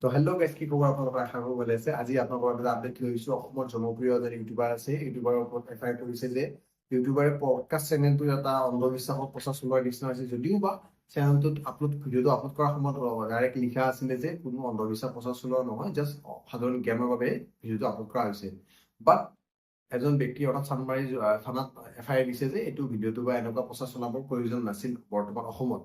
তো hello' guys, কি খবৰ? আপোনালোকৰ আশা কৰিব ভালে আছে। আজি আপোনালোকৰ এটা আপডেট লৈ আহিছো। অসমৰ জনপ্ৰিয় এজন ইউটিউবাৰ আছে, ইউটিউবাৰৰ ওপৰত এফআইআৰ কৰিছে যে ইউটিউবাৰে পডকাষ্ট চেনেলটোত এটা অন্ধবিশ্বাসৰ প্ৰচাৰ চলোৱাৰ নিচিনা হৈছে। যদিও বা চেনেলটোত ভিডিঅ'টো আপলোড কৰাৰ সময়ত ডাইৰেক্ট লিখা আছিলে যে কোনো অন্ধবিশ্বাস প্ৰচাৰ চলোৱা নহয়, জাষ্ট সাধাৰণ জ্ঞানৰ বাবে ভিডিঅ'টো আপলোড কৰা হৈছে। বাট এজন ব্যক্তি অৰ্থাৎ চানমাৰী থানাত এফআইআৰ দিছে যে এইটো ভিডিঅ'টো বা এনেকুৱা প্ৰচাৰ চলাবৰ প্ৰয়োজন নাছিল বৰ্তমান অসমত।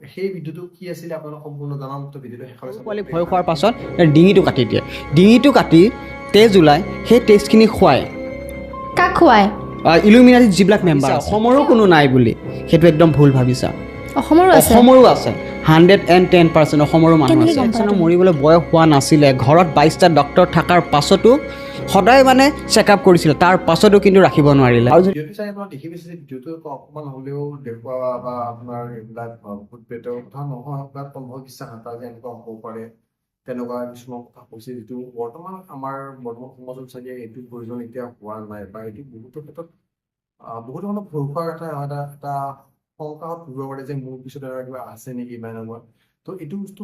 সেই ভিডিঅ'টো কি আছিলে আপোনালোক সম্পূৰ্ণ জনাম। তো ভিডিঅ'টো শেষলৈ চাব। পোৱালি ভয় খোৱাৰ পাছত ডিঙিটো কাটি দিয়ে। ডিঙিটো কাটি তেজ ওলাই, সেই তেজখিনি খুৱায় কাক খুৱাই? ইলুমিনাটিত যিবিলাক মেম্বাৰ অসমৰো কোনো নাই বুলি, সেইটো একদম ভুল ভাবিছা। অসমৰো আছে। অসমৰো আছে, 110% অসমৰো মানুহ কেনেকৈ আছে। গম পালা? মৰিবলৈ বয়স হোৱা নাছিলে, ঘৰত 22টা ডক্তৰ থকাৰ পাছতো সদায় মানে চেকআপ কৰিছিলে, তাৰ পাছতো কিন্তু ৰাখিব নোৱাৰিলে। আৰু ভিডিঅ'টো চাই আপোনাৰ দেখি পাইছে যে ভিডিঅ'টো অকণমান হ'লেও দেখুওৱা বা আপোনাৰ এইবিলাক ভূত প্ৰেতৰ কথা নহয়, বা অন্ধবিশ্বাস এটা যে এনেকুৱা হ'ব পাৰে তেনেকুৱা কিছুমান কথা কৈছে, যিটো বৰ্তমান সমাজত চাগে এইটো প্ৰয়োজন এতিয়া হোৱা নাই, বা এইটো বহুতো ক্ষেত্ৰত বহুত ধৰণৰ ভয় খোৱাৰ এটা শংকাত ভুগিব পাৰে যে মোৰ পিছত আৰু কিবা আছে নেকি বা এনেকুৱা। তো এইটো বস্তু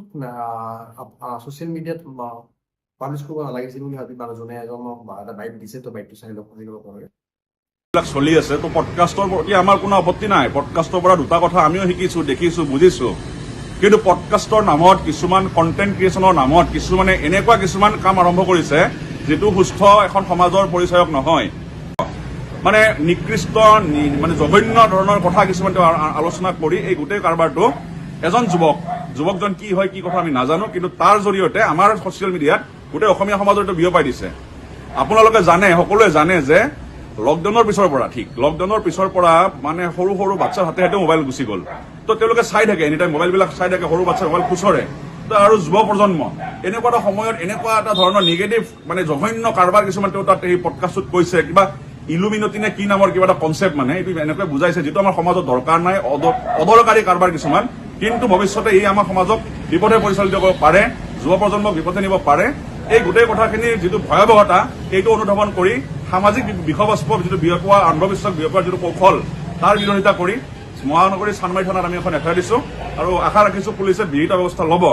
ছ'চিয়েল মিডিয়াত পাব্লিছ কৰিব নালাগিছিল বুলি ভাবি মানুহজনে এটা বাইট দিছে। তো বাইটটো চাই লওক, শুনি ল'ব পাৰে। চলি আছে। তো পডকাষ্টৰ প্ৰতি আমাৰ কোনো আপত্তি নাই। পডকাষ্টৰ পৰা দুটা কথা আমিও শিকিছো, দেখিছো, বুজিছো। কিন্তু পডকাষ্টৰ নামত কিছুমান কণ্টেণ্ট ক্ৰিয়েশ্যনৰ নামত কিছুমানে এনেকুৱা কিছুমান কাম আৰম্ভ কৰিছে যিটো সুস্থ এখন সমাজৰ পৰিচয়ক নহয়। মানে নিকৃষ্ট মানে জঘন্য ধৰণৰ কথা কিছুমান আলোচনা কৰি এই গোটেই কাৰবাৰটো এজন যুৱকজন কি হয় কি কথা আমি নাজানো, কিন্তু তাৰ জৰিয়তে আমাৰ ছচিয়েল মিডিয়াত গোটেই অসমীয়া সমাজৰ এইটো বিয়পাই দিছে। আপোনালোকে জানে, সকলোৱে জানে যে লকডাউনৰ পিছৰ পৰা মানে সৰু সৰু বাচ্ছাৰ হাতে হাতে মোবাইল গুচি গ'ল। তো তেওঁলোকে চাই থাকে, এনিটাইম মোবাইলবিলাক চাই থাকে, সৰু বাচ্ছাৰ মোবাইল খুচৰে। তো আৰু যুৱ প্ৰজন্ম এনেকুৱা এটা সময়ত এনেকুৱা এটা ধৰণৰ নিগেটিভ মানে জঘন্য কাৰবাৰ কিছুমান তেওঁ তাত এই পডকাষ্টত কৈছে, কিবা ইলুমিনতি নে কি নামৰ কিবা এটা কনচেপ্ট, মানে এইটো এনেকৈ বুজাইছে যিটো আমাৰ সমাজত দৰকাৰ নাই, অদৰকাৰী কাৰবাৰ কিছুমান। কিন্তু ভৱিষ্যতে ই আমাৰ সমাজক বিপথে পৰিচালিত কৰিব পাৰে, যুৱ প্ৰজন্মক বিপথে নিব পাৰে। এই গোটেই কথাখিনিৰ যিটো ভয়াৱহতা, সেইটো অনুধাৱন কৰি সামাজিক বিষয়বস্তু যিটো বিয়পোৱা, অন্ধবিশ্বাস বিয়পোৱাৰ যিটো কৌশল, তাৰ বিৰোধিতা কৰি মহানগৰী চানমাৰী থানাত আমি এখন এফআইআৰ দিছো, আৰু আশা ৰাখিছো পুলিচে বিহিত ব্যৱস্থা ল'ব।